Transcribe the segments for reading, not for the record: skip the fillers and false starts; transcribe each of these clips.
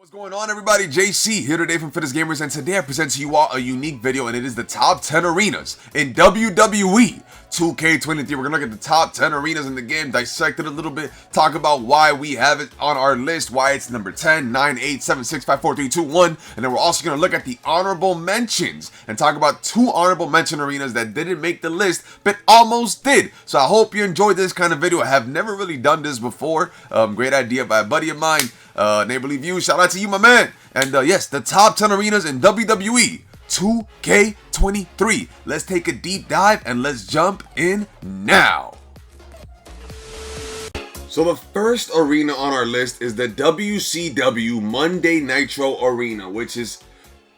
What's going on, everybody? JC here today from Fitness Gamers, and today I present to you all a unique video, and it is the top 10 arenas in WWE 2K23. We're gonna look at the top 10 arenas in the game, dissect it a little bit, talk about why we have it on our list, why it's number 10, 9, 8, 7, 6, 5, 4, 3, 2, 1, and then we're also gonna look at the honorable mentions and talk about 2 honorable mention arenas that didn't make the list but almost did. So I hope you enjoyed this kind of video. I have never really done this before. Great idea by a buddy of mine. Neighborly View, shout out to you, my man. And yes, the top 10 arenas in WWE 2K23. Let's take a deep dive and let's jump in now. So the first arena on our list is the WCW Monday Nitro Arena, which has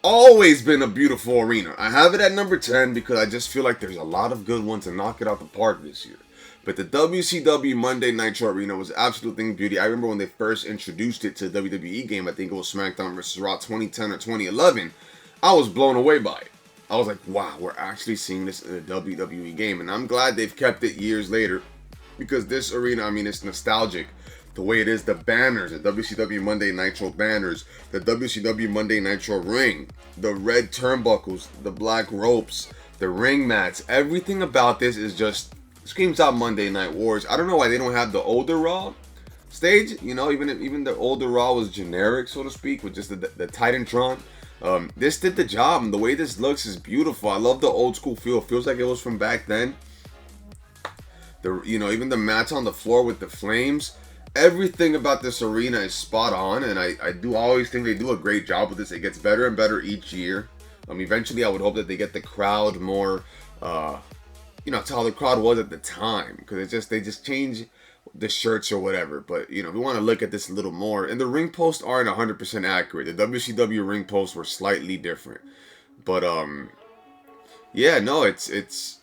always been a beautiful arena. I have it at number 10 because I just feel like there's a lot of good ones to knock it out the park this year. But the WCW Monday Nitro Arena was absolute beauty. I remember when they first introduced it to the WWE game, I think it was SmackDown vs. Raw 2010 or 2011, I was blown away by it. I was like, wow, we're actually seeing this in a WWE game. And I'm glad they've kept it years later, because this arena, I mean, it's nostalgic. The way it is, the banners, the WCW Monday Nitro banners, the WCW Monday Nitro ring, the red turnbuckles, the black ropes, the ring mats, everything about this is just screams out Monday Night Wars. I don't know why they don't have the older Raw stage. You know, even the older Raw was generic, so to speak, with just the Titantron. This did the job, and the way this looks is beautiful. I love the old school feel. It feels like it was from back then. Even the mats on the floor with the flames. Everything about this arena is spot on, and I do always think they do a great job with this. It gets better and better each year. Eventually, I would hope that they get the crowd more. It's how the crowd was at the time, because they just change the shirts or whatever. But we want to look at this a little more, and the ring posts aren't 100% accurate. The WCW ring posts were slightly different, but yeah, no, it's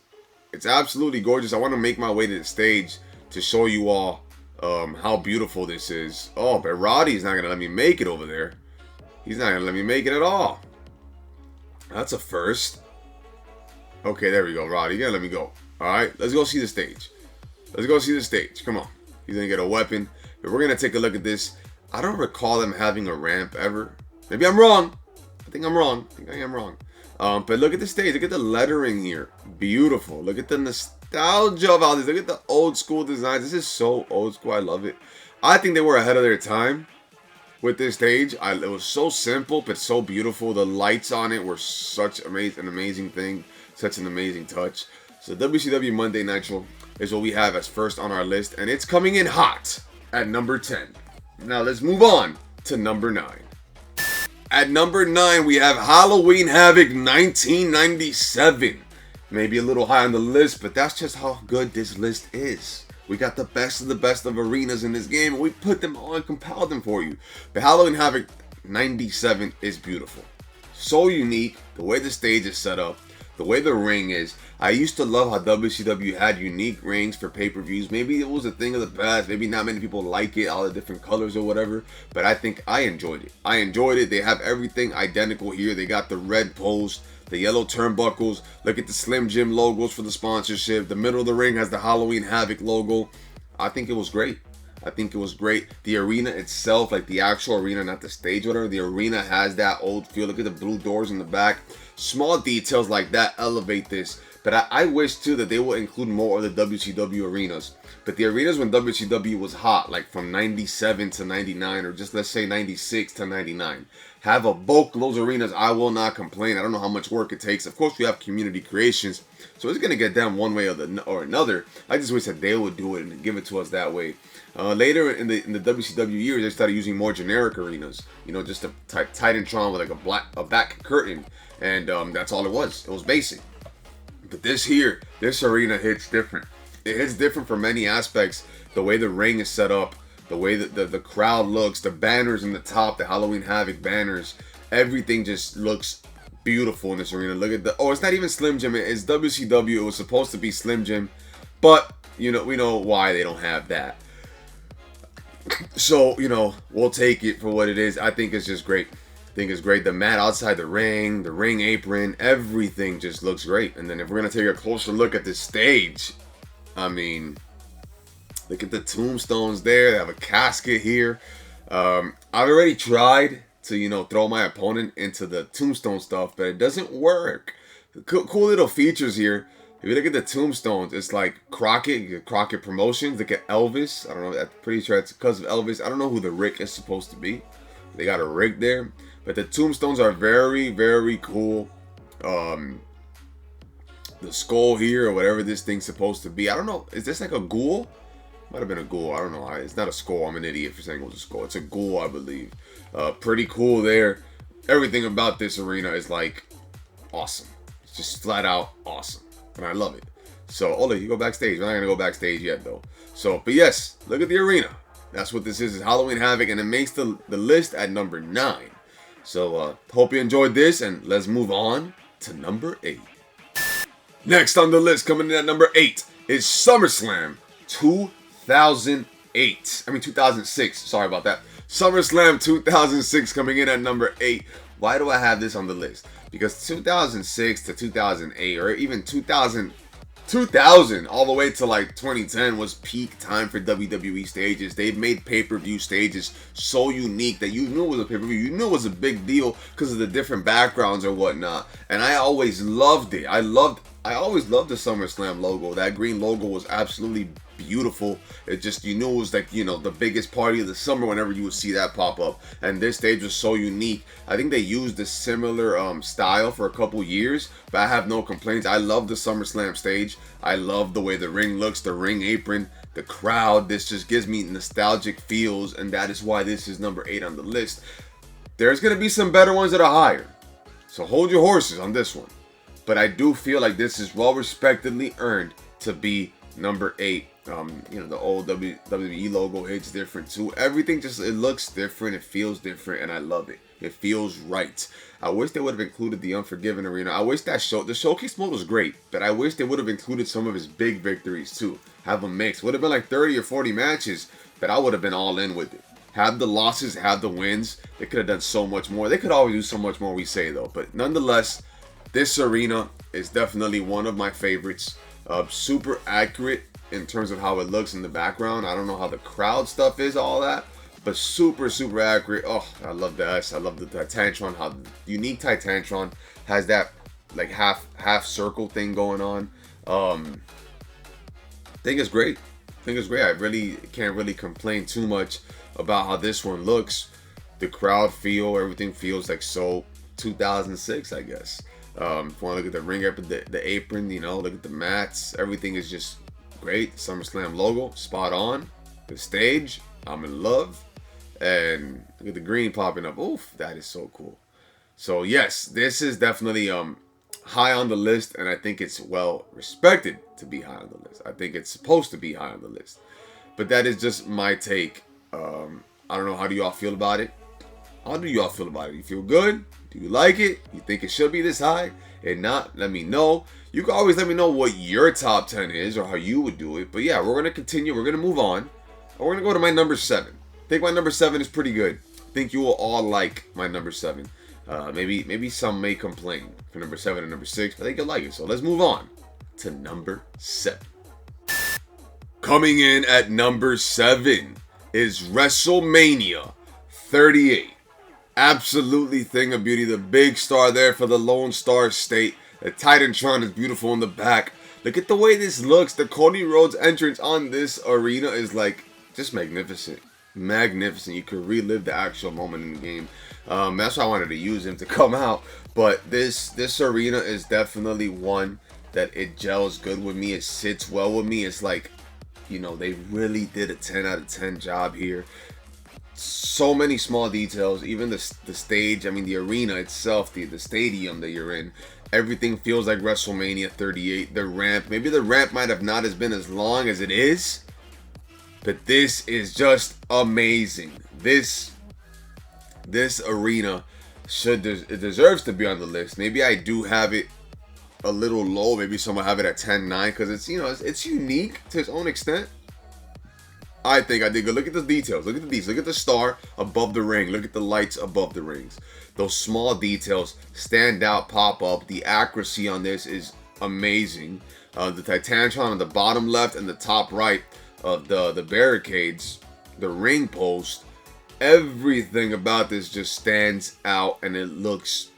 absolutely gorgeous. I want to make my way to the stage to show you all how beautiful this is. Oh, but Roddy's not gonna let me make it over there. He's not gonna let me make it at all. That's a first. Okay, there we go, Roddy. You gotta let me go. Alright, let's go see the stage. Let's go see the stage. Come on. He's gonna get a weapon. But we're gonna take a look at this. I don't recall them having a ramp ever. Maybe I'm wrong. I think I'm wrong. I think I am wrong. But look at the stage. Look at the lettering here. Beautiful. Look at the nostalgia of all this. Look at the old school designs. This is so old school. I love it. I think they were ahead of their time with this stage. It was so simple, but so beautiful. The lights on it were such an amazing thing. Such an amazing touch. So WCW Monday Nitro is what we have as first on our list, and it's coming in hot at number 10. Now let's move on to number 9. At number 9, we have Halloween Havoc 1997. Maybe a little high on the list, but that's just how good this list is. We got the best of arenas in this game, and we put them all and compiled them for you. The Halloween Havoc 97 is beautiful. So unique, the way the stage is set up, the way the ring is. I used to love how WCW had unique rings for pay-per-views. Maybe it was a thing of the past. Maybe not many people like it, all the different colors or whatever. But I think I enjoyed it. They have everything identical here. They got the red post, the yellow turnbuckles. Look at the Slim Jim logos for the sponsorship. The middle of the ring has the Halloween Havoc logo. I think it was great. The arena itself, like the actual arena, not the stage, whatever. The arena has that old feel. Look at the blue doors in the back. Small details like that elevate this. But I wish too that they will include more of the WCW arenas. But the arenas when WCW was hot, like from 97 to 99, or just let's say 96 to 99, have a bulk of those arenas. I will not complain. I don't know how much work it takes. Of course, we have community creations, so it's gonna get done one way or another. I just wish that they would do it and give it to us that way. Later in the WCW years, they started using more generic arenas. Just a Titantron with like a back curtain, and that's all it was. It was basic. But this arena hits different. It hits different for many aspects. The way the ring is set up, the way that the crowd looks, the banners in the top, the Halloween Havoc banners, everything just looks beautiful in this arena. Look at it's not even Slim Jim. It's WCW. It was supposed to be Slim Jim, but we know why they don't have that. So we'll take it for what it is. I think it's just great. The mat outside the ring apron, everything just looks great. And then if we're gonna take a closer look at this stage, I mean, look at the tombstones there. They have a casket here. I've already tried to, you know, throw my opponent into the tombstone stuff, but it doesn't work. Cool little features here. If you look at the tombstones, it's like Crockett Promotions. Look at Elvis. I don't know. I'm pretty sure it's because of Elvis. I don't know who the Rick is supposed to be. They got a Rick there. But the tombstones are very, very cool. The skull here, or whatever this thing's supposed to be. I don't know. Is this like a ghoul? Might have been a ghoul. I don't know. It's not a skull. I'm an idiot for saying it was a skull. It's a ghoul, I believe. Pretty cool there. Everything about this arena is like awesome. It's just flat out awesome. And I love it. So, Ole, you go backstage. We're not going to go backstage yet, though. So, but yes, look at the arena. That's what this is Halloween Havoc, and it makes the list at number 9. So, hope you enjoyed this, and let's move on to number 8. Next on the list, coming in at number 8, is SummerSlam 2008. I mean, 2006. Sorry about that. SummerSlam 2006 coming in at number 8. Why do I have this on the list? Because 2006 to 2008, or even 2000 all the way to like 2010 was peak time for WWE stages. They've made pay-per-view stages so unique that you knew it was a pay-per-view. You knew it was a big deal because of the different backgrounds or whatnot. And I always loved it. I always loved the SummerSlam logo. That green logo was absolutely beautiful. It just, you knew it was like, you know, the biggest party of the summer whenever you would see that pop up. And this stage was so unique. I think they used a similar style for a couple years, but I have no complaints. I love the SummerSlam stage. I love the way the ring looks, the ring apron, the crowd. This just gives me nostalgic feels, and that is why this is number 8 on the list. There's going to be some better ones that are higher, so hold your horses on this one. But I do feel like this is well respectedly earned to be number 8. You know, the old WWE logo hits different too. Everything just, it looks different, it feels different, and I love it. It feels right. I wish they would have included the Unforgiven arena. I wish that the showcase mode was great, but I wish they would have included some of his big victories too. Have a mix. Would have been like 30 or 40 matches, but I would have been all in with it. Have the losses, have the wins. They could have done so much more. They could always do so much more, we say though. But nonetheless, this arena is definitely one of my favorites. Super accurate in terms of how it looks in the background. I don't know how the crowd stuff is, all that, but super, super accurate. Oh, I love the S. I love the Titantron. How the unique Titantron has that like half circle thing going on. Think it's great. I really can't really complain too much about how this one looks. The crowd feel, everything feels like so 2006, I guess. If you want to look at the ring apron, the apron, you know, look at the mats. Everything is just great. SummerSlam logo, spot on. The stage, I'm in love. And look at the green popping up. Oof, that is so cool. So yes, this is definitely high on the list, and I think it's well respected to be high on the list. I think it's supposed to be high on the list. But that is just my take. I don't know, how do y'all feel about it? How do y'all feel about it? You feel good? Do you like it? You think it should be this high? If not, let me know. You can always let me know what your top 10 is or how you would do it. But yeah, we're going to continue. We're going to move on. We're going to go to my number 7. I think my number 7 is pretty good. I think you will all like my number 7. Maybe some may complain for number 7 and number 6, but I think you'll like it. So let's move on to number 7. Coming in at number 7 is WrestleMania 38. Absolutely thing of beauty. The big star there for the Lone Star State. The Titantron is beautiful in the back. Look at the way this looks. The Cody Rhodes entrance on this arena is like just magnificent. Magnificent. You could relive the actual moment in the game. That's why I wanted to use him to come out. But this arena is definitely one that it gels good with me. It sits well with me. It's like, you know, they really did a 10 out of 10 job here. So many small details, even the stage, I mean the arena itself, the stadium that you're in, everything feels like WrestleMania 38. The ramp, maybe the ramp might have not been as long as it is, but this is just amazing. This arena it deserves to be on the list. Maybe I do have it a little low. Maybe someone have it at 10-9 because it's, you know, it's unique to its own extent. I think I did good. Look at the details. Look at these. Look at the star above the ring. Look at the lights above the rings. Those small details stand out, pop up. The accuracy on this is amazing. The Titantron on the bottom left and the top right of the barricades, the ring post, Everything about this just stands out, and it looks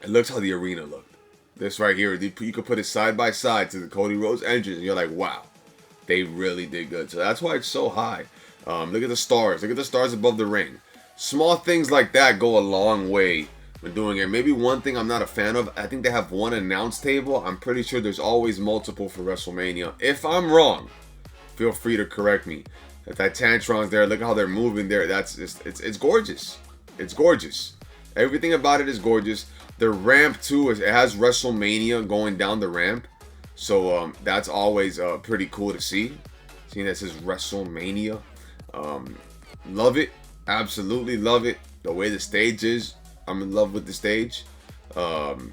how the arena looked. This right here, you could put it side by side to the Cody Rhodes entrance, and you're like, wow, they really did good. So that's why it's so high. Look at the stars. Look at the stars above the ring. Small things like that go a long way when doing it. Maybe one thing I'm not a fan of, I think they have one announce table. I'm pretty sure there's always multiple for WrestleMania. If I'm wrong, feel free to correct me. The Titantrons there, look how they're moving there. That's just, it's gorgeous. It's gorgeous. Everything about it is gorgeous. The ramp too, it has WrestleMania going down the ramp. So that's always pretty cool to see. Seeing that says WrestleMania. Love it. Absolutely love it. The way the stage is, I'm in love with the stage. The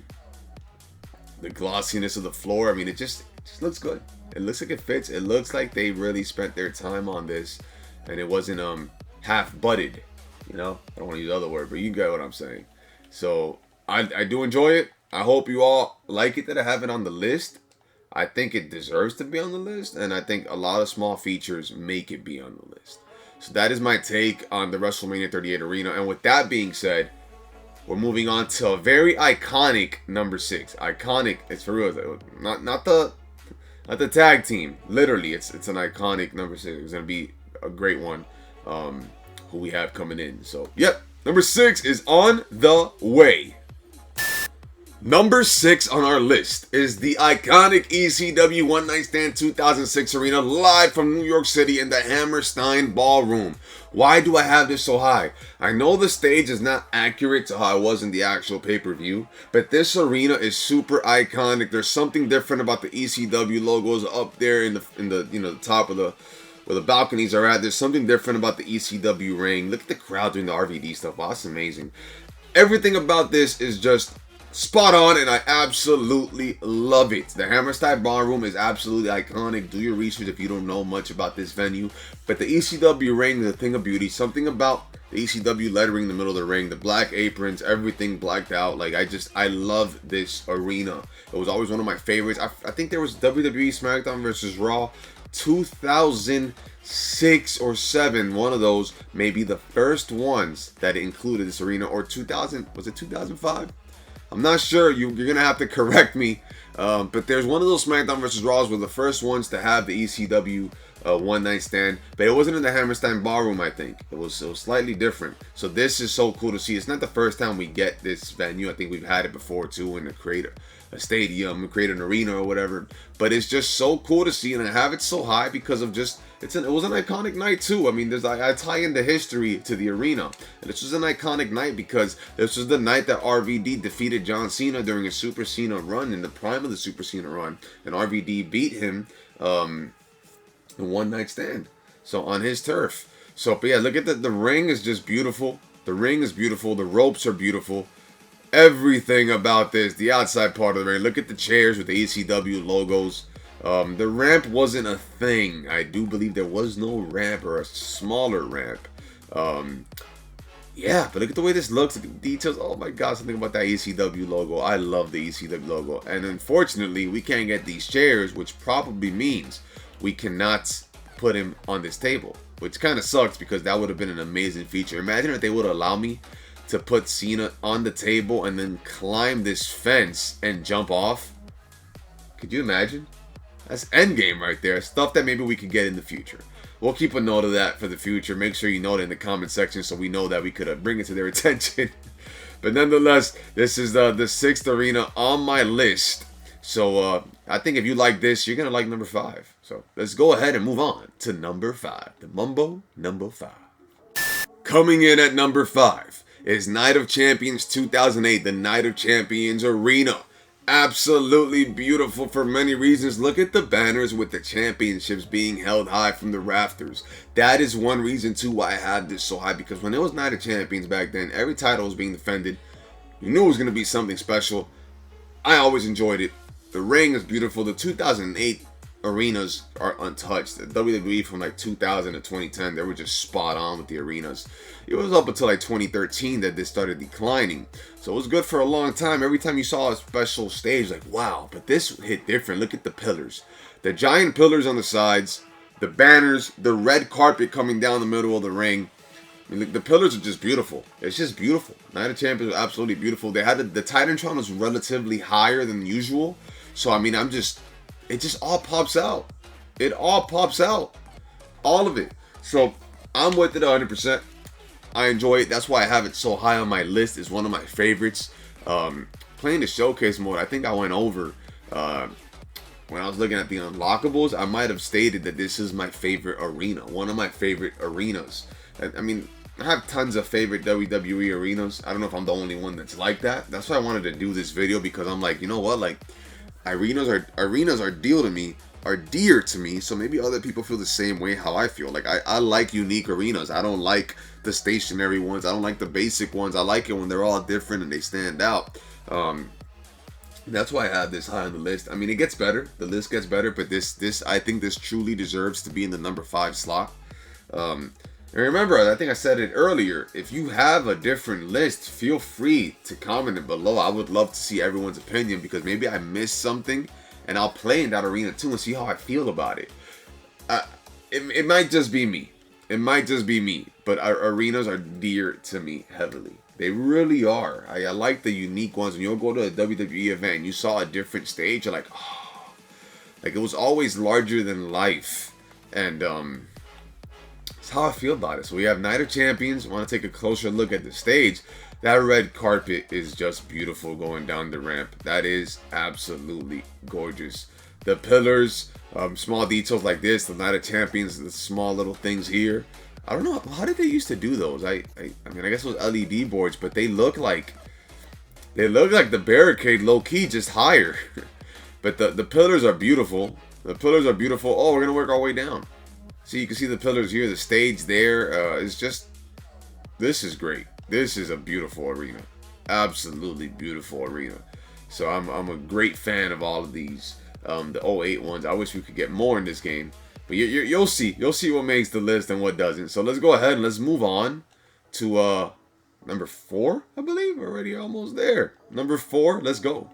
glossiness of the floor, I mean, it just looks good. It looks like it fits. It looks like they really spent their time on this, and it wasn't half-butted. You know, I don't want to use the other word, but you get what I'm saying. So I do enjoy it. I hope you all like it that I have it on the list. I think it deserves to be on the list, and I think a lot of small features make it be on the list. So that is my take on the WrestleMania 38 arena. And with that being said, we're moving on to a very iconic number 6. Iconic, it's for real. Not the tag team. Literally, it's an iconic number 6. It's gonna be a great one. Who we have coming in. So, yep, number 6 is on the way. Number 6 on our list is the iconic ECW One Night Stand 2006 arena, live from New York City in the Hammerstein Ballroom. Why do I have this so high? I know the stage is not accurate to how it was in the actual pay-per-view, but this arena is super iconic. There's something different about the ECW logos up there in the you know, the top of the where the balconies are at. There's something different about the ECW ring. Look at the crowd doing the RVD stuff. Wow, that's amazing. Everything about this is just spot on, and I absolutely love it. The Hammerstein Ballroom is absolutely iconic. Do your research if you don't know much about this venue. But the ECW ring is a thing of beauty. Something about the ECW lettering in the middle of the ring, the black aprons, everything blacked out. Like, I love this arena. It was always one of my favorites. I think there was WWE SmackDown versus Raw 2006 or 7. One of those, maybe the first ones that included this arena, or 2000, was it 2005? I'm not sure. You're going to have to correct me. But there's one of those SmackDown vs. Raws were the first ones to have the ECW One Night Stand. But it wasn't in the Hammerstein Ballroom, I think. It was slightly different. So this is so cool to see. It's not the first time we get this venue. I think we've had it before, too, in the create a stadium, create an arena or whatever. But it's just so cool to see. And I have it so high because of just... it was an iconic night too. I mean, I tie in the history to the arena. And this was an iconic night because this was the night that RVD defeated John Cena during a Super Cena run, in the prime of the Super Cena run. And RVD beat him in One Night Stand. So on his turf. So, but yeah, look at the ring is just beautiful. The ring is beautiful. The ropes are beautiful. Everything about this, the outside part of the ring. Look at the chairs with the ECW logos. The ramp wasn't a thing. I do believe there was no ramp, or a smaller ramp. Yeah, but look at the way this looks. Look at the details. Oh my God, something about that ECW logo. I love the ECW logo. And unfortunately, we can't get these chairs, which probably means we cannot put him on this table. Which kind of sucks, because that would have been an amazing feature. Imagine if they would allow me to put Cena on the table and then climb this fence and jump off. Could you imagine? That's endgame right there. Stuff that maybe we could get in the future. We'll keep a note of that for the future. Make sure you note it in the comment section so we know that we could bring it to their attention. But nonetheless, this is the 6th arena on my list. So I think if you like this, you're going to like number 5. So let's go ahead and move on to number 5. The Mumbo number 5. Coming in at number 5 is Night of Champions 2008, the Night of Champions Arena. Absolutely beautiful for many reasons. Look at the banners with the championships being held high from the rafters. That is one reason too why I had this so high, because when it was Night of Champions back then, every title was being defended. You knew it was going to be something special. I always enjoyed it. The ring is beautiful. The 2008 arenas are untouched. The WWE from like 2000 to 2010, they were just spot on with the arenas. It was up until like 2013 that this started declining. So it was good for a long time. Every time you saw a special stage, like, wow, but this hit different. Look at the pillars. The giant pillars on the sides, the banners, the red carpet coming down the middle of the ring. I mean, like, the pillars are just beautiful. It's just beautiful. Night of Champions was absolutely beautiful. They had the Titantron was relatively higher than usual. So, I mean, it just all pops out. It all pops out. All of it. So, I'm with it 100%. I enjoy it. That's why I have it so high on my list. It's one of my favorites. Playing the showcase mode, I think I went over when I was looking at the unlockables. I might have stated that this is my favorite arena, one of my favorite arenas. I mean, I have tons of favorite WWE arenas. I don't know if I'm the only one that's like that. That's why I wanted to do this video, because I'm like, you know what, like, arenas are dear to me, so maybe other people feel the same way how I feel. Like, I like unique arenas. I don't like the stationary ones. I don't like the basic ones. I like it when they're all different and they stand out. That's why I have this high on the list. I mean, it gets better. The list gets better, but this I think this truly deserves to be in the number 5 slot. And remember, I think I said it earlier, if you have a different list, feel free to comment it below. I would love to see everyone's opinion, because maybe I missed something and I'll play in that arena too and see how I feel about it. It might just be me. It might just be me, but our arenas are dear to me heavily. They really are. I like the unique ones. When you'll go to a WWE event and you saw a different stage, you're like, oh, like, it was always larger than life. And that's how I feel about it. So we have Night of Champions. I want to take a closer look at the stage. That red carpet is just beautiful going down the ramp. That is absolutely gorgeous. The pillars, small details like this, the Night of Champions, the small little things here. I don't know, how did they used to do those? I mean, I guess those LED boards, but they look like the barricade low-key, just higher. But the pillars are beautiful. The pillars are beautiful. Oh, we're gonna work our way down. So you can see the pillars here, the stage there. It's just, this is great. This is a beautiful arena. Absolutely beautiful arena. So I'm a great fan of all of these. The 08 ones. I wish we could get more in this game. But you'll see. You'll see what makes the list and what doesn't. So let's go ahead and let's move on to number 4, I believe. We're already almost there. Number 4, let's go.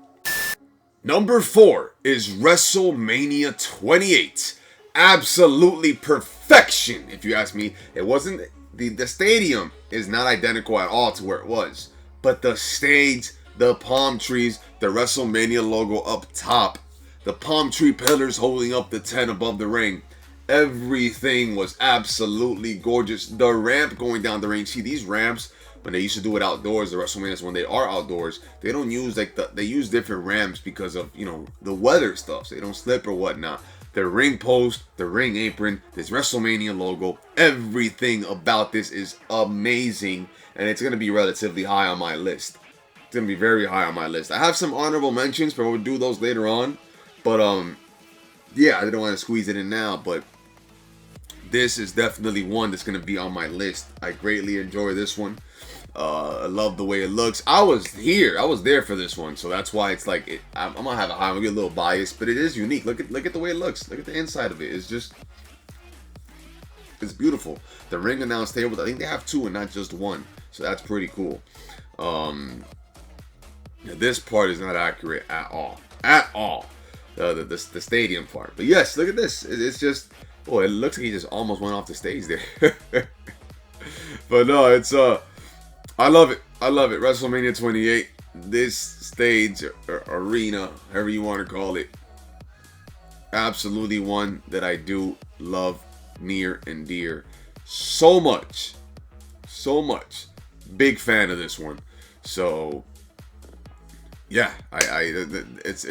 Number 4 is WrestleMania 28. Absolutely perfection, if you ask me. It wasn't, the stadium is not identical at all to where it was. But the stage, the palm trees, the WrestleMania logo up top, the palm tree pillars holding up the 10 above the ring. Everything was absolutely gorgeous. The ramp going down the ring. See, these ramps, when they used to do it outdoors, the WrestleManias, when they are outdoors, they don't use like they use different ramps because of, you know, the weather stuff, so they don't slip or whatnot. The ring post, the ring apron, this WrestleMania logo, everything about this is amazing, and it's gonna be relatively high on my list. It's gonna be very high on my list. I have some honorable mentions, but we'll do those later on. But yeah, I didn't want to squeeze it in now, but this is definitely one that's going to be on my list. I greatly enjoy this one. I love the way it looks. I was there for this one, so that's why it's like I'm gonna have a high. I'm gonna get a little biased, but it is unique. Look at the way it looks. Look at the inside of it. It's beautiful. The ring announce table, I think they have 2 and not just 1, so that's pretty cool. This part is not accurate at all. The stadium part, but yes, look at this. It's just, oh, it looks like he just almost went off the stage there. But no, it's I love it. WrestleMania 28. This stage or arena, however you want to call it, absolutely one that I do love near and dear. So much. Big fan of this one. So yeah, it's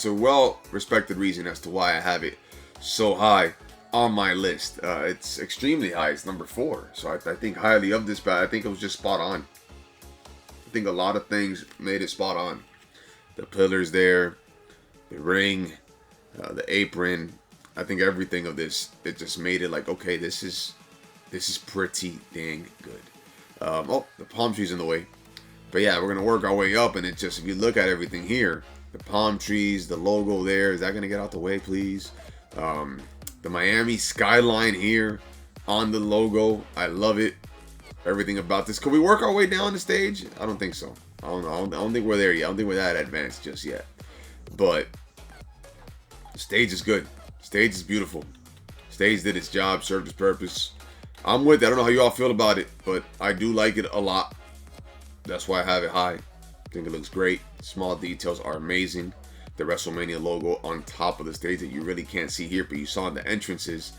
a well respected reason as to why I have it so high on my list. It's extremely high. It's number 4, so I think highly of this, but I think it was just spot on. I think a lot of things made it spot on. The pillars there, the ring, the apron. I think everything of this, it just made it like, okay, this is pretty dang good. Oh, the palm tree's in the way. But yeah, we're going to work our way up, and it just, if you look at everything here, the palm trees, the logo there, is that going to get out the way, please? The Miami skyline here on the logo, I love it. Everything about this. Could we work our way down the stage? I don't think so. I don't know. I don't think we're there yet. I don't think we're that advanced just yet. But the stage is good. Stage is beautiful. Stage did its job, served its purpose. I'm with it. I don't know how you all feel about it, but I do like it a lot. That's why I have it high. I think it looks great. Small details are amazing. The WrestleMania logo on top of the stage that you really can't see here, but you saw in the entrances,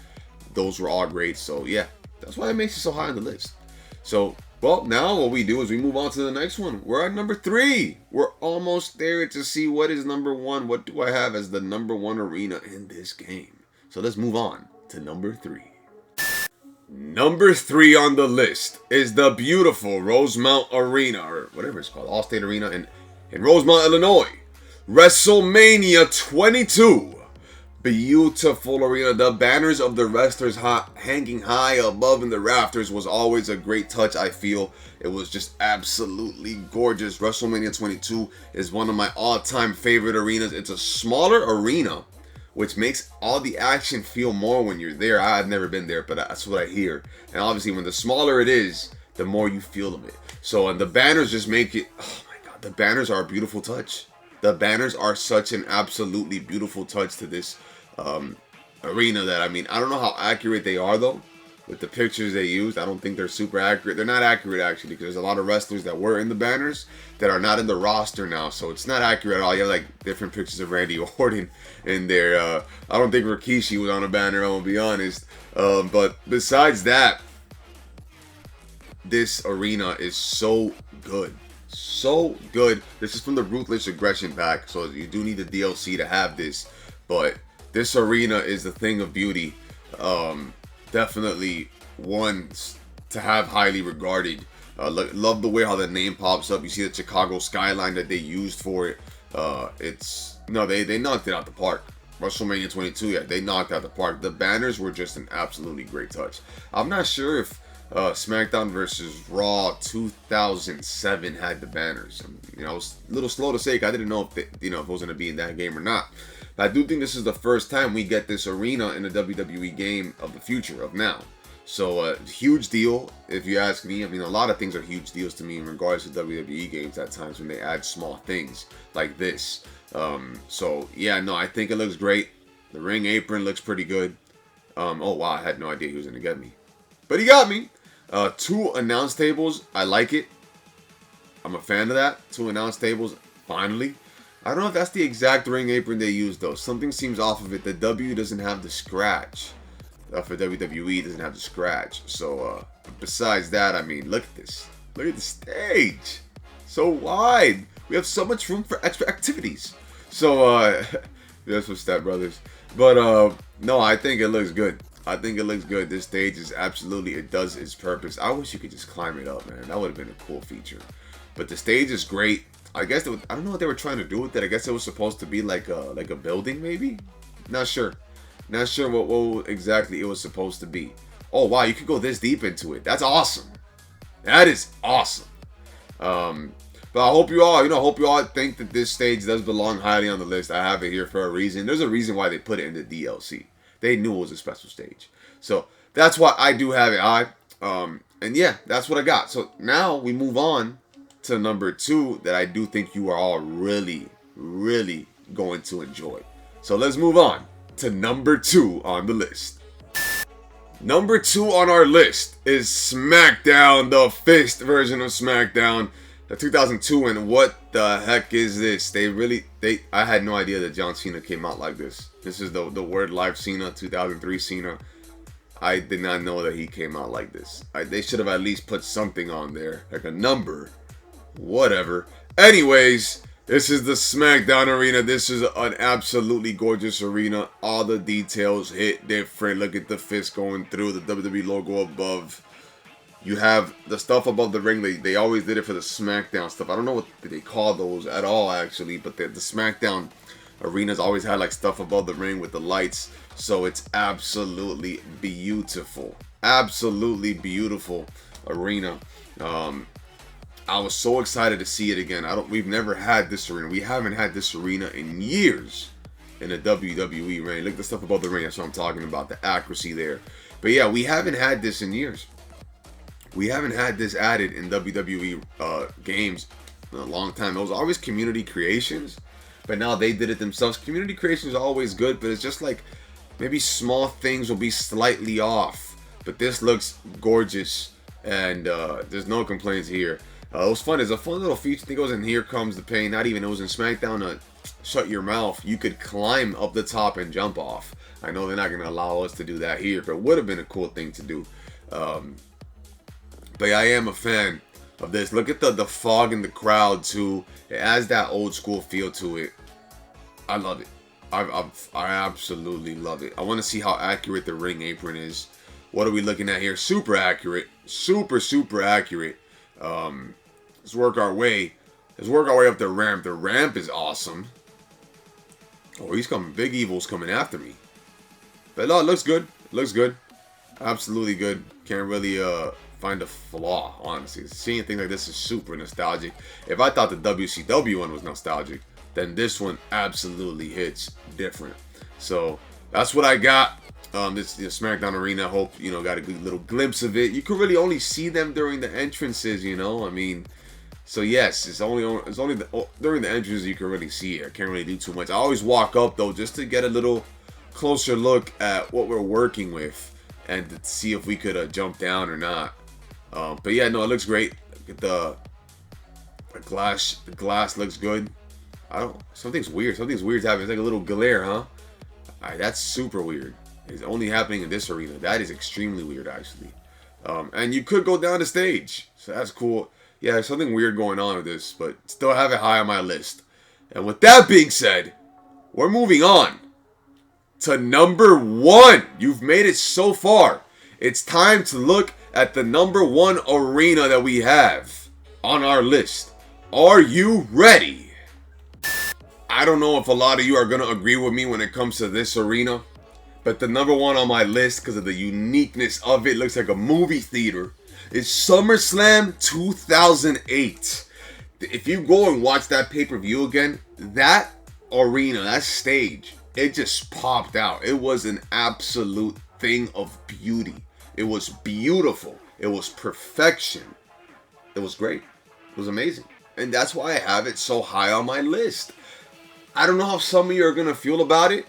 those were all great. So yeah, that's why it makes it so high on the list. So, well, now what we do is we move on to the next one. We're at number 3. We're almost there to see what is number 1. What do I have as the number 1 arena in this game? So let's move on to number 3. Number 3 on the list is the beautiful Rosemount Arena, or whatever it's called, Allstate Arena in Rosemount, Illinois. WrestleMania 22. Beautiful arena. The banners of the wrestlers hanging high above in the rafters was always a great touch, I feel. It was just absolutely gorgeous. WrestleMania 22 is one of my all-time favorite arenas. It's a smaller arena, which makes all the action feel more when you're there. I've never been there, but that's what I hear. And obviously, when the smaller it is, the more you feel of it. So, and the banners just make it, oh my God, the banners are a beautiful touch. The banners are such an absolutely beautiful touch to this arena that, I mean, I don't know how accurate they are, though, with the pictures they used. I don't think they're super accurate. They're not accurate, actually, because there's a lot of wrestlers that were in the banners that are not in the roster now, so it's not accurate at all. You have, like, different pictures of Randy Orton in there. I don't think Rikishi was on a banner, I'm going to be honest. But besides that, this arena is so good. So good. This is from the Ruthless Aggression pack, so you do need the DLC to have this. But this arena is a thing of beauty. Definitely one to have highly regarded. Love the way how the name pops up. You see the Chicago skyline that they used for it. They knocked it out the park. WrestleMania 22, yeah, they knocked out the park. The banners were just an absolutely great touch. I'm not sure if SmackDown versus Raw 2007 had the banners. I was a little slow to say, I didn't know if if it was going to be in that game or not. But I do think this is the first time we get this arena in a WWE game of the future, of now. So, huge deal, if you ask me. I mean, a lot of things are huge deals to me in regards to WWE games at times when they add small things like this. So, yeah, no, I think it looks great. The ring apron looks pretty good. Oh, wow, I had no idea he was going to get me. But he got me. 2 announce tables. I like it. I'm a fan of that. 2 announce tables. Finally. I don't know if that's the exact ring apron they used, though. Something seems off of it. The W doesn't have the scratch. For WWE, doesn't have the scratch. So, besides that, I mean, look at this. Look at the stage. So wide. We have so much room for extra activities. So, that's what's that, brothers. But, no, I think it looks good. I think it looks good. This stage is absolutely, it does its purpose. I wish you could just climb it up, man. That would have been a cool feature. But the stage is great. I guess I don't know what they were trying to do with it. I guess it was supposed to be like a building, maybe. Not sure. Not sure what exactly it was supposed to be. Oh wow, you could go this deep into it. That's awesome. That is awesome. But I hope you all think that this stage does belong highly on the list. I have it here for a reason. There's a reason why they put it in the DLC. They knew it was a special stage. So that's why I do have it high. And yeah, that's what I got. So now we move on to number 2 that I do think you are all really, really going to enjoy. So let's move on to number 2 on the list. Number 2 on our list is SmackDown, the fist version of SmackDown, the 2002. And what the heck is this? I had no idea that John Cena came out like this. This is the Word Live Cena, 2003 Cena. I did not know that he came out like this. They should have at least put something on there, like a number. Whatever. Anyways, this is the SmackDown arena. This is an absolutely gorgeous arena. All the details hit different. Look at the fist going through, the WWE logo above. You have the stuff above the ring. They always did it for the SmackDown stuff. I don't know what they call those at all, actually, but the SmackDown arenas always had like stuff above the ring with the lights. So it's absolutely beautiful. Absolutely beautiful arena. I was so excited to see it again. We've never had this arena. We haven't had this arena in years in a WWE ring. Look at the stuff above the ring. That's what I'm talking about. The accuracy there. But yeah, we haven't had this in years. We haven't had this added in WWE games in a long time. It was always community creations, but now they did it themselves. Community creation is always good, but it's just like maybe small things will be slightly off. but this looks gorgeous, and there's no complaints here. It was fun. There's a fun little feature. I think it was in Here Comes the Pain. Not even, it was in SmackDown. Shut Your Mouth. You could climb up the top and jump off. I know they're not going to allow us to do that here, but it would have been a cool thing to do. But yeah, I am a fan of this. Look at the fog in the crowd too. It has that old school feel to it. I love it. I absolutely love it. I want to see how accurate the ring apron is. What are we looking at here? Super accurate. Super accurate. Let's work our way. Let's work our way up the ramp. The ramp is awesome. Oh, he's coming. Big Evil's coming after me. But no, it looks good. It looks good. Absolutely good. Can't really find a flaw, honestly. Seeing things like this is super nostalgic. If I thought the WCW one was nostalgic, then this one absolutely hits different. So that's what I got. This SmackDown Arena. I hope got a good little glimpse of it. You could really only see them during the entrances. I mean, so yes, it's only during the entrances you can really see it. I can't really do too much. I always walk up though just to get a little closer look at what we're working with and to see if we could jump down or not. But yeah, no, it looks great. Look at the glass. The glass looks good. Something's weird. Something's weird happening. It's like a little glare, huh? That's super weird. It's only happening in this arena. That is extremely weird, actually. And you could go down the stage, so that's cool. Yeah, there's something weird going on with this, but still have it high on my list. And with that being said, we're moving on to number 1. You've made it so far. It's time to look at the number 1 arena that we have on our list. Are you ready? I don't know if a lot of you are going to agree with me when it comes to this arena, but the number 1 on my list, because of the uniqueness of it, looks like a movie theater, is SummerSlam 2008. If you go and watch that pay-per-view again, that arena, that stage, it just popped out. It was an absolute thing of beauty. It was beautiful. It was perfection. It was great. It was amazing. And that's why I have it so high on my list. I don't know how some of you are going to feel about it.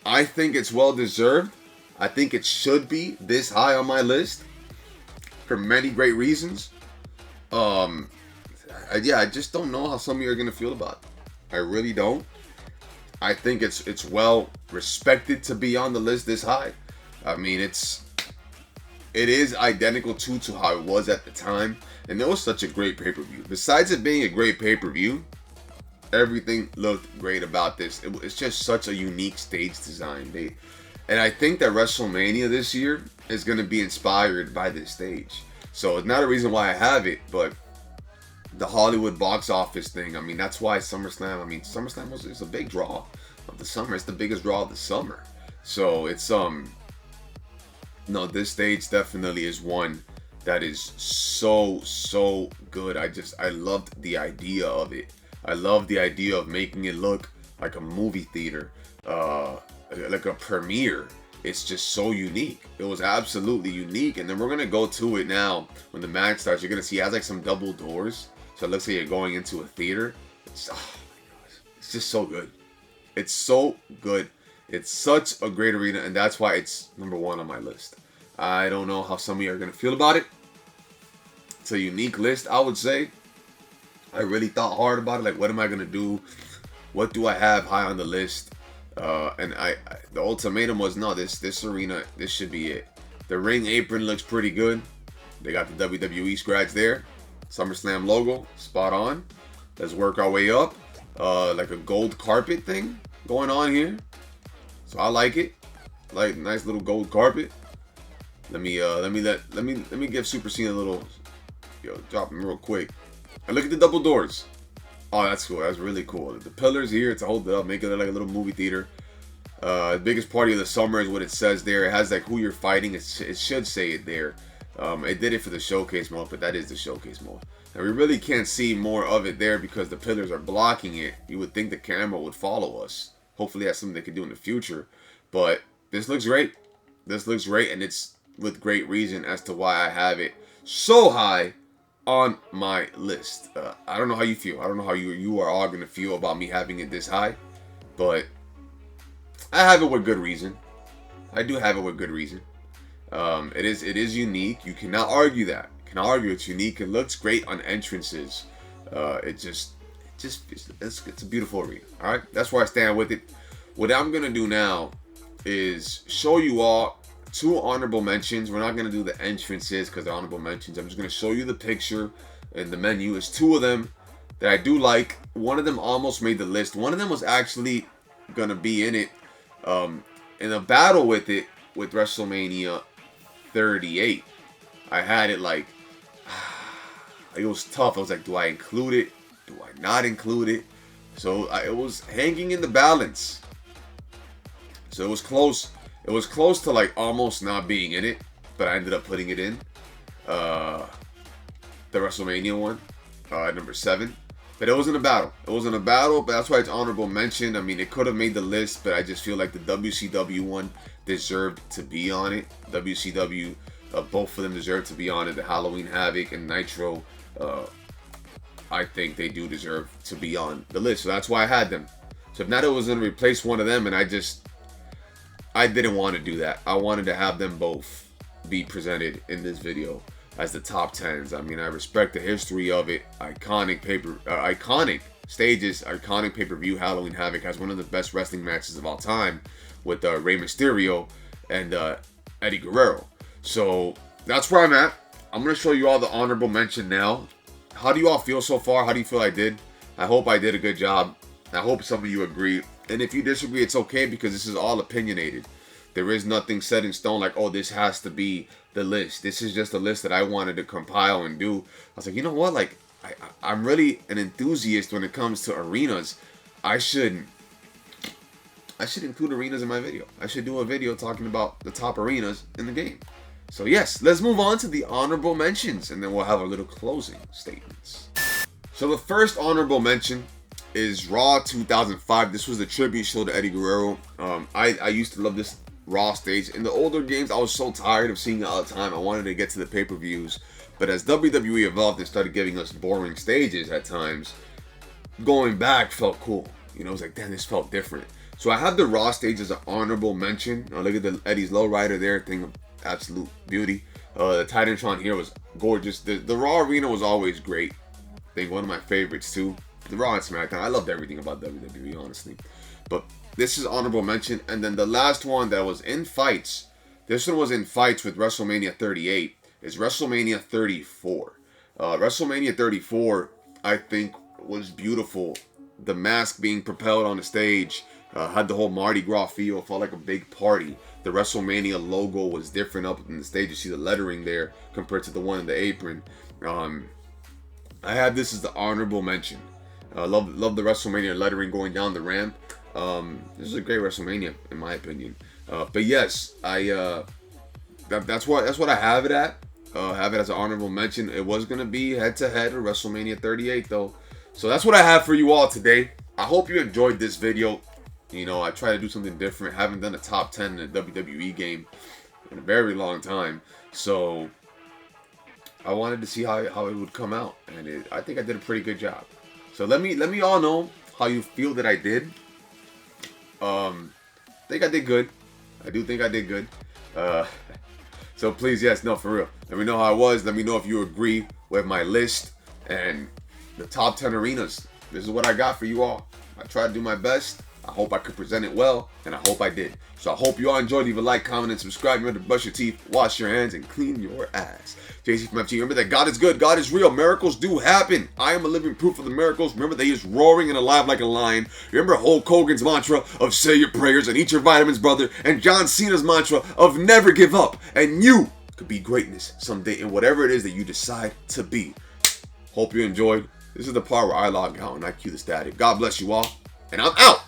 I think it's well deserved. I think it should be this high on my list for many great reasons. Yeah, I just don't know how some of you are going to feel about it. I really don't. I think it's well respected to be on the list this high. I mean, it is identical to how it was at the time, and it was such a great pay-per-view. Besides it being a great pay-per-view, everything looked great about this. It's just such a unique stage design. And I think that WrestleMania this year is going to be inspired by this stage. So it's not a reason why I have it, but the Hollywood box office thing. I mean, that's why SummerSlam. I mean, SummerSlam is a big draw of the summer. It's the biggest draw of the summer. So it's no, this stage definitely is one that is so good. I loved the idea of it. I love the idea of making it look like a movie theater, like a premiere. It's just so unique. It was absolutely unique. And then we're gonna go to it now. When the match starts, you're gonna see it has like some double doors, so it looks like you're going into a theater. Oh my gosh, it's just so good. It's so good. It's such a great arena, and that's why it's number 1 on my list. I don't know how some of you are gonna feel about it. It's a unique list, I would say. I really thought hard about it. Like, what am I gonna do? What do I have high on the list? And the ultimatum was, no, this arena, this should be it. The ring apron looks pretty good. They got the WWE scratch there. SummerSlam logo, spot on. Let's work our way up. Like a gold carpet thing going on here. So I like it. Like, nice little gold carpet. Let me give Super Cena a little, drop him real quick. And look at the double doors. Oh, that's cool. That's really cool. The pillars here to hold it up, make it look like a little movie theater. The biggest party of the summer is what it says there. It has like who you're fighting. It should say it there. It did it for the showcase mode, but that is the showcase mode. And we really can't see more of it there because the pillars are blocking it. You would think the camera would follow us. Hopefully that's something they could do in the future. But this looks great. This looks great, and it's with great reason as to why I have it so high on my list. I don't know how you feel. I don't know how you are all going to feel about me having it this high. But I have it with good reason. I do have it with good reason. It is unique. You cannot argue that. You cannot argue it's unique. It looks great on entrances. It's a beautiful arena. All right, that's where I stand with it. What I'm gonna do now is show you all 2 honorable mentions. We're not gonna do the entrances because they're honorable mentions. I'm just gonna show you the picture and the menu. It's 2 of them that I do like. One of them almost made the list. One of them was actually gonna be in it, in a battle with it with WrestleMania 38. I had it like it was tough. I was like, do I include it? Do I not include it? So it was hanging in the balance. So it was close. It was close to like almost not being in it, but I ended up putting it in. The WrestleMania one, number 7. But it wasn't a battle. It wasn't a battle, but that's why it's honorable mention. I mean, it could have made the list, but I just feel like the WCW one deserved to be on it. WCW, both of them deserve to be on it. The Halloween Havoc and Nitro, I think they do deserve to be on the list. So that's why I had them. So if not, it was going to replace one of them, and I didn't want to do that. I wanted to have them both be presented in this video as the top 10s. I mean, I respect the history of it. Iconic stages, iconic pay-per-view. Halloween Havoc has one of the best wrestling matches of all time with Rey Mysterio and Eddie Guerrero. So that's where I'm at. I'm going to show you all the honorable mention now. How do you all feel so far? How do you feel I did? I hope I did a good job. I hope some of you agree. And if you disagree, it's okay because this is all opinionated. There is nothing set in stone like, oh, this has to be the list. This is just a list that I wanted to compile and do. I was like, you know what? Like, I'm really an enthusiast when it comes to arenas. I should include arenas in my video. I should do a video talking about the top arenas in the game. So yes, let's move on to the honorable mentions, and then we'll have our little closing statements. So the first honorable mention is Raw 2005. This was a tribute show to Eddie Guerrero. I used to love this Raw stage. In the older games, I was so tired of seeing it all the time. I wanted to get to the pay-per-views. But as WWE evolved and started giving us boring stages at times, going back felt cool. You know, it was like, damn, this felt different. So I have the Raw stage as an honorable mention. Look at the Eddie's lowrider there, thing of absolute beauty. The Titantron here was gorgeous. The Raw arena was always great. I think one of my favorites too. The Raw and SmackDown. I loved everything about WWE, honestly. But this is honorable mention. And then the last one that was in fights. This one was in fights with WrestleMania 38. Is WrestleMania 34. WrestleMania 34, I think, was beautiful. The mask being propelled on the stage had the whole Mardi Gras feel. Felt like a big party. The WrestleMania logo was different up in the stage. You see the lettering there compared to the one in the apron. I have this as the honorable mention. Love the WrestleMania lettering going down the ramp. This is a great WrestleMania in my opinion. But yes, that's what I have it at. Have it as an honorable mention. It was gonna be head to head with WrestleMania 38 though. So that's what I have for you all today. I hope you enjoyed this video. You know, I try to do something different. Haven't done a top 10 in a WWE game in a very long time. So I wanted to see how it would come out, and I think I did a pretty good job. So let me all know how you feel that I did. I think I did good. I do think I did good. So please, yes, no, for real. Let me know how I was. Let me know if you agree with my list and the top 10 arenas. This is what I got for you all. I tried to do my best. I hope I could present it well, and I hope I did. So I hope you all enjoyed. Leave a like, comment, and subscribe. Remember to brush your teeth, wash your hands, and clean your ass. JC from FG. Remember that God is good. God is real. Miracles do happen. I am a living proof of the miracles. Remember that he is roaring and alive like a lion. Remember Hulk Hogan's mantra of say your prayers and eat your vitamins, brother. And John Cena's mantra of never give up. And you could be greatness someday in whatever it is that you decide to be. Hope you enjoyed. This is the part where I log out and I cue the static. God bless you all. And I'm out.